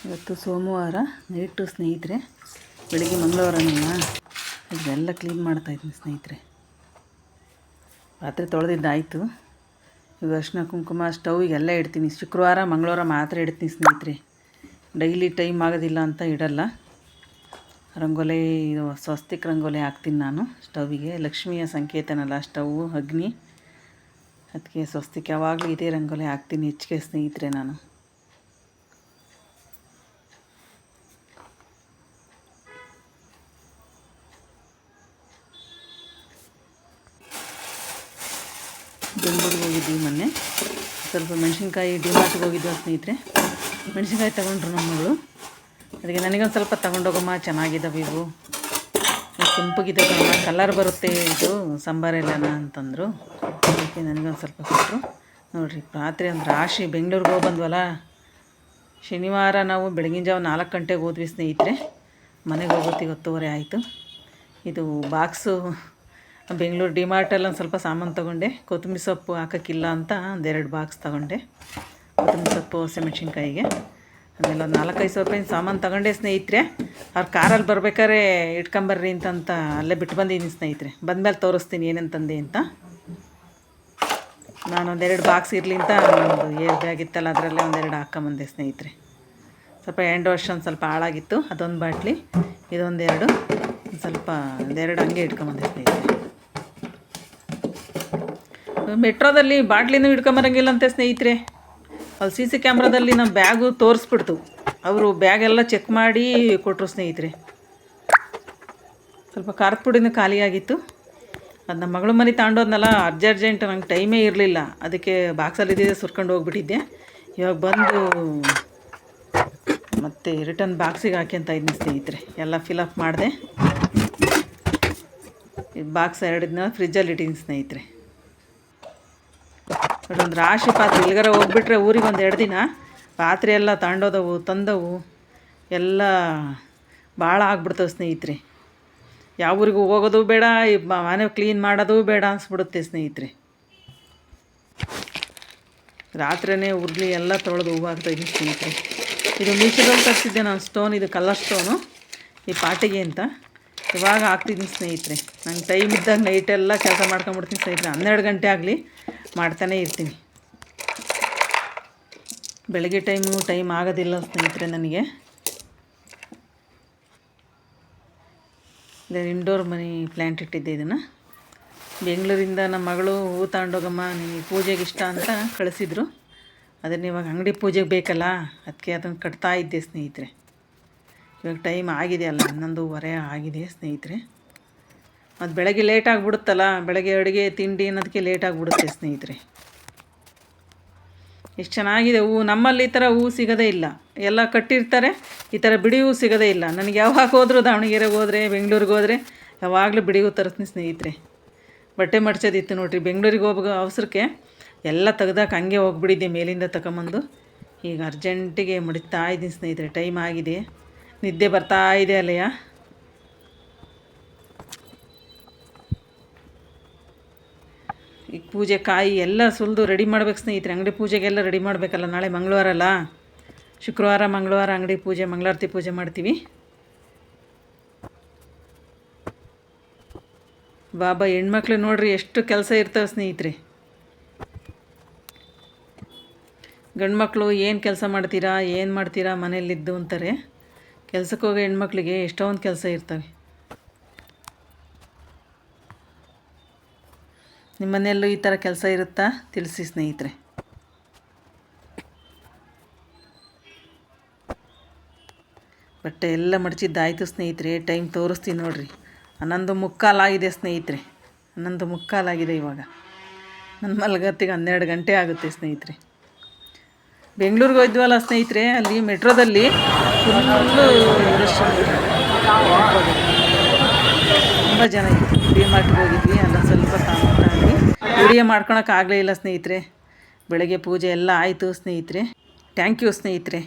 ಇವತ್ತು ಸೋಮವಾರ ನೈಟು ಸ್ನೇಹಿತರೆ, ಬೆಳಿಗ್ಗೆ ಮಂಗಳವಾರನಲ್ಲ, ಇದೆಲ್ಲ ಕ್ಲೀನ್ ಮಾಡ್ತಾಯಿದ್ದೀನಿ ಸ್ನೇಹಿತರೆ. ಪಾತ್ರೆ ತೊಳೆದಿದ್ದಾಯಿತು. ಈಗ ಅರಿಶಿನ ಕುಂಕುಮ ಸ್ಟೌವಿಗೆಲ್ಲ ಇಡ್ತೀನಿ. ಶುಕ್ರವಾರ ಮಂಗಳವಾರ ಮಾತ್ರ ಇಡ್ತೀನಿ ಸ್ನೇಹಿತರೆ. ಡೈಲಿ ಟೈಮ್ ಆಗೋದಿಲ್ಲ ಅಂತ ಇಡಲ್ಲ. ರಂಗೋಲಿ, ಇದು ಸ್ವಸ್ತಿಕ್ ರಂಗೋಲಿ ಹಾಕ್ತೀನಿ ನಾನು ಸ್ಟೌವಿಗೆ. ಲಕ್ಷ್ಮಿಯ ಸಂಕೇತನಲ್ಲ ಸ್ಟವ್ವು, ಅಗ್ನಿ. ಅದಕ್ಕೆ ಸ್ವಸ್ತಿಕ್ ಯಾವಾಗಲೂ ಇದೇ ರಂಗೋಲಿ ಹಾಕ್ತೀನಿ ಹೆಚ್ಚಿಗೆ ಸ್ನೇಹಿತರೆ ನಾನು. ಬೆಂಗಳೂರಿಗೆ ಹೋಗಿದ್ವಿ ಮೊನ್ನೆ. ಸ್ವಲ್ಪ ಮೆಣಸಿನ್ಕಾಯಿ ಡಿಮಾರ್ಟ್ಗೆ ಹೋಗಿದ್ವಿ ಸ್ನೇಹಿತರೆ. ಮೆಣಸಿನ್ಕಾಯಿ ತೊಗೊಂಡ್ರು ನಮ್ಮ ಮಗಳು. ಅದಕ್ಕೆ ನನಗೊಂದು ಸ್ವಲ್ಪ ತೊಗೊಂಡೋಗಮ್ಮ, ಚೆನ್ನಾಗಿದ್ದಾವೆ ಇವು, ಕೆಂಪಗಿದ್ದಾವೆ, ಕಲರ್ ಬರುತ್ತೆ ಇದು ಸಾಂಬಾರೆಲ್ಲನ ಅಂತಂದರು. ಅದಕ್ಕೆ ನನಗೊಂದು ಸ್ವಲ್ಪ ಕೊಟ್ಟರು. ನೋಡಿರಿ, ರಾತ್ರಿ ಒಂದು ರಾಶಿ ಬೆಂಗಳೂರಿಗೆ ಹೋಗಿ ಬಂದ್ವಲ್ಲ. ಶನಿವಾರ ನಾವು ಬೆಳಗಿನ ಜಾವ 4 ಗಂಟೆಗೆ ಹೋದ್ವಿ ಸ್ನೇಹಿತರೆ. ಮನೆಗೆ ಹೋಗೋತ್ತಿಗೆ 10:30 ಆಯಿತು. ಇದು ಬಾಕ್ಸು ಬೆಂಗಳೂರು ಡಿಮಾರ್ಟಲ್ಲಿ ಒಂದು ಸ್ವಲ್ಪ ಸಾಮಾನು ತೊಗೊಂಡೆ. ಕೊತ್ತಂಬರಿ ಸೊಪ್ಪು ಹಾಕೋಕ್ಕಿಲ್ಲ ಅಂತ 1-2 ಬಾಕ್ಸ್ ತೊಗೊಂಡೆ. ಕೊತ್ತಂಬರಿ ಸೊಪ್ಪು, ಹಸಿಮೆಣ್ಸಿನ್ಕಾಯಿಗೆ ಆಮೇಲೆ ಒಂದು 4-5 ರೂಪಾಯಿನ ಸಾಮಾನು ತೊಗೊಂಡೆ ಸ್ನೇಹಿತರೆ. ಅವ್ರು ಕಾರಲ್ಲಿ ಬರ್ಬೇಕಾದ್ರೆ ಇಟ್ಕೊಂಬರ್ರಿ ಅಂತ ಅಲ್ಲೇ ಬಿಟ್ಟು ಬಂದಿದ್ದೀನಿ ಸ್ನೇಹಿತರೆ. ಬಂದಮೇಲೆ ತೋರಿಸ್ತೀನಿ ಏನೇನು ತಂದೆ ಅಂತ. ನಾನು 1-2 ಬಾಕ್ಸ್ ಇರಲಿ ಅಂತ ಒಂದು ಏರ್ ಬ್ಯಾಗ್ ಇತ್ತಲ್ಲ, ಅದರಲ್ಲೇ 1-2 ಹಾಕ್ಕೊಂಬಂದೆ ಸ್ನೇಹಿತರೆ. ಸ್ವಲ್ಪ ಹ್ಯಾಂಡ್ ವಾಶ್ ಒಂದು ಸ್ವಲ್ಪ ಹಾಳಾಗಿತ್ತು, ಅದೊಂದು ಬಾಟ್ಲಿ, ಇದೊಂದೆರಡು, ಸ್ವಲ್ಪ 1-2 ಹಂಗೆ ಇಟ್ಕೊಂಬಂದೆ ಸ್ನೇಹಿತರೆ. ಮೆಟ್ರೋದಲ್ಲಿ ಬಾಟ್ಲಿನೂ ಇಟ್ಕೊಂಬರಂಗಿಲ್ಲಂತೆ ಸ್ನೇಹಿತರೆ. ಅಲ್ಲಿ CC ಕ್ಯಾಮ್ರಾದಲ್ಲಿ ನಮ್ಮ ಬ್ಯಾಗು ತೋರಿಸ್ಬಿಡ್ತು. ಅವರು ಬ್ಯಾಗೆಲ್ಲ ಚೆಕ್ ಮಾಡಿ ಕೊಟ್ಟರು ಸ್ನೇಹಿತರೆ. ಸ್ವಲ್ಪ ಖಾರದ ಪುಡಿನೂ ಖಾಲಿಯಾಗಿತ್ತು. ಅದು ನಮ್ಮ ಮಗಳ ಮನೆ ತಗೊಂಡೋದ್ನಲ್ಲ, ಅರ್ಜೆಂಟ್ ನಂಗೆ ಟೈಮೇ ಇರಲಿಲ್ಲ. ಅದಕ್ಕೆ ಬಾಕ್ಸಲ್ಲಿ ಇದ್ದಿದ್ದೆ ಸುರ್ಕೊಂಡು ಹೋಗ್ಬಿಟ್ಟಿದ್ದೆ. ಇವಾಗ ಬಂದು ಮತ್ತೆ ರಿಟರ್ನ್ ಬಾಕ್ಸಿಗೆ ಹಾಕ್ಯಂತ ಇದ್ದೀನಿ ಸ್ನೇಹಿತರೆ. ಎಲ್ಲ ಫಿಲಪ್ ಮಾಡಿದೆ. ಈ ಬಾಕ್ಸ್ 2 ದಿನ ಫ್ರಿಜ್ಜಲ್ಲಿ ಇಟ್ಟಿದ್ದೀನಿ ಸ್ನೇಹಿತರೆ. ಒಂದು ರಾಶಿ ಪಾತ್ರೆ, ಎಲ್ಲಿಗಾರ ಹೋಗ್ಬಿಟ್ರೆ ಊರಿಗೆ 1-2 ದಿನ ಪಾತ್ರೆ ಎಲ್ಲ ತಗೊಂಡೋದವು ತಂದವು ಎಲ್ಲ ಭಾಳ ಆಗ್ಬಿಡ್ತವೆ ಸ್ನೇಹಿತರೆ. ಯಾವ ಊರಿಗೂ ಹೋಗೋದು ಬೇಡ, ಮನೆ ಕ್ಲೀನ್ ಮಾಡೋದು ಬೇಡ ಅನಿಸ್ಬಿಡುತ್ತೆ ಸ್ನೇಹಿತರೆ. ರಾತ್ರಿಯೇ ಉರ್ಲಿ ಎಲ್ಲ ತೊಳೆದು ಹೂವು ಹಾಕ್ತಾಯಿದ್ದೀನಿ ಸ್ನೇಹಿತರೆ. ಇದು ಮೀಶೋದಲ್ಲಿ ತರಿಸಿದ್ದೆ ನಾನು ಸ್ಟೋನ್, ಇದು ಕಲರ್ ಸ್ಟೋನು, ಈ ಪಾಟಿಗೆ ಅಂತ. ಇವಾಗ ಹಾಕ್ತಿದ್ದೀನಿ ಸ್ನೇಹಿತರೆ. ನಂಗೆ ಟೈಮ್ ಇದ್ದಾಗ ನೈಟೆಲ್ಲ ಕೆಲಸ ಮಾಡ್ಕೊಂಬಿಡ್ತೀನಿ ಸ್ನೇಹಿತರೆ. 12 ಗಂಟೆ ಆಗಲಿ ಮಾಡ್ತಾನೇ ಇರ್ತೀನಿ. ಬೆಳಗ್ಗೆ ಟೈಮ್ ಆಗೋದಿಲ್ಲ ಸ್ನೇಹಿತರೆ ನನಗೆ. ಇದು ಇಂಡೋರ್ ಮನಿ ಪ್ಲ್ಯಾಂಟ್ ಇಟ್ಟಿದ್ದೆ. ಇದನ್ನು ಬೆಂಗಳೂರಿಂದ ನಮ್ಮ ಮಗಳು ಹೂ ತಗೊಂಡೋಗಮ್ಮ, ನಿನಗೆ ಪೂಜೆಗೆ ಇಷ್ಟ ಅಂತ ಕಳಿಸಿದ್ರು. ಅದನ್ನು ಇವಾಗ ಅಂಗಡಿ ಪೂಜೆಗೆ ಬೇಕಲ್ಲ, ಅದಕ್ಕೆ ಅದನ್ನು ಕಟ್ತಾ ಇದ್ದೆ ಸ್ನೇಹಿತರೆ. ಇವಾಗ ಟೈಮ್ ಆಗಿದೆ ಅಲ್ಲ, 11:15 ಆಗಿದೆ ಸ್ನೇಹಿತರೆ. ಅದು ಬೆಳಗ್ಗೆ ಲೇಟ್ ಆಗಿಬಿಡುತ್ತಲ್ಲ, ಬೆಳಗ್ಗೆ ಅಡುಗೆ ತಿಂಡಿ ಅನ್ನೋದಕ್ಕೆ ಲೇಟ್ ಆಗಿಬಿಡುತ್ತೆ ಸ್ನೇಹಿತರೆ. ಎಷ್ಟು ಚೆನ್ನಾಗಿದೆ ಹೂವು. ನಮ್ಮಲ್ಲಿ ಈ ಥರ ಹೂವು ಸಿಗೋದೇ ಇಲ್ಲ. ಎಲ್ಲ ಕಟ್ಟಿರ್ತಾರೆ, ಈ ಥರ ಬಿಡಿ ಹೂವು ಸಿಗೋದೇ ಇಲ್ಲ. ನನಗೆ ಯಾವಾಗ ಹೋದರೂ, ದಾವಣಗೆರೆಗೆ ಹೋದರೆ, ಬೆಂಗಳೂರಿಗೆ ಹೋದರೆ ಯಾವಾಗಲೂ ಬಿಡಿ ಹೂವು ತರಿಸ್ತೀನಿ ಸ್ನೇಹಿತರೆ. ಬಟ್ಟೆ ಮಡ್ಚೋದಿತ್ತು ನೋಡಿರಿ, ಬೆಂಗಳೂರಿಗೆ ಹೋಗೋ ಅವಸರಕ್ಕೆ ಎಲ್ಲ ತೆಗ್ದಾಕ ಹಂಗೆ ಹೋಗ್ಬಿಟ್ಟಿದ್ದೆ ಮೇಲಿಂದ ತಗೊಂಬಂದು. ಈಗ ಅರ್ಜೆಂಟಿಗೆ ಮಡಿತಾ ಇದ್ದೀನಿ ಸ್ನೇಹಿತರೆ. ಟೈಮ್ ಆಗಿದೆ, ನಿದ್ದೆ ಬರ್ತಾ ಇದೆ ಅಲ್ಲಯ್ಯ. ಈಗ ಪೂಜೆ ಕಾಯಿ ಎಲ್ಲ ಸುಲಿದು ರೆಡಿ ಮಾಡ್ಬೇಕು ಸ್ನೇಹಿತರೆ. ಅಂಗಡಿ ಪೂಜೆಗೆಲ್ಲ ರೆಡಿ ಮಾಡಬೇಕಲ್ಲ. ನಾಳೆ ಮಂಗಳವಾರ ಅಲ್ಲ, ಶುಕ್ರವಾರ ಮಂಗಳವಾರ ಅಂಗಡಿ ಪೂಜೆ, ಮಂಗಳಾರತಿ ಪೂಜೆ ಮಾಡ್ತೀವಿ. ಬಾಬಾ, ಹೆಣ್ಮಕ್ಳು ನೋಡ್ರಿ ಎಷ್ಟು ಕೆಲಸ ಇರ್ತವೆ ಸ್ನೇಹಿತರೆ. ಗಂಡು ಮಕ್ಕಳು ಏನು ಕೆಲಸ ಮಾಡ್ತೀರಾ ಮನೆಯಲ್ಲಿದ್ದು ಅಂತಾರೆ. ಕೆಲ್ಸಕ್ಕೆ ಹೋಗೋ ಹೆಣ್ಮಕ್ಳಿಗೆ ಎಷ್ಟೊಂದು ಕೆಲಸ ಇರ್ತವೆ. ನಿಮ್ಮ ಮನೆಯಲ್ಲೂ ಈ ಥರ ಕೆಲಸ ಇರುತ್ತಾ? ತಿಳಿಸಿ ಸ್ನೇಹಿತರೆ. ಬಟ್ಟೆ ಎಲ್ಲ ಮಡಚಿದ್ದಾಯಿತು ಸ್ನೇಹಿತರೆ. ಟೈಮ್ ತೋರಿಸ್ತೀನಿ ನೋಡಿರಿ, 11:45 ಆಗಿದೆ ಸ್ನೇಹಿತರೆ. 11:45 ಆಗಿದೆ ಇವಾಗ. ನನ್ನ ಮಲಗತ್ತಿಗೆ 12 ಗಂಟೆ ಆಗುತ್ತೆ ಸ್ನೇಹಿತರೆ. ಬೆಂಗಳೂರಿಗೆ ಹೋಯ್ದ್ವಲ್ಲ ಸ್ನೇಹಿತರೆ, ಅಲ್ಲಿ ಮೆಟ್ರೋದಲ್ಲಿ ಫುಲ್ಲು ರಶ್, ತುಂಬ ಜನ ಇತ್ತು. ಡಿಮಾರ್ಟ್ಗೆ ಹೋಗಿದ್ವಿ, ಅಲ್ಲ ಸ್ವಲ್ಪ ಸಾಮಾನು ವಿಡಿಯೋ ಮಾಡ್ಕೊಳಕ್ಕೆ ಆಗಲೇ ಇಲ್ಲ ಸ್ನೇಹಿತರೆ. ಬೆಳಗ್ಗೆ ಪೂಜೆ ಎಲ್ಲ ಆಯಿತು ಸ್ನೇಹಿತರೆ. ಥ್ಯಾಂಕ್ ಯು ಸ್ನೇಹಿತರೆ.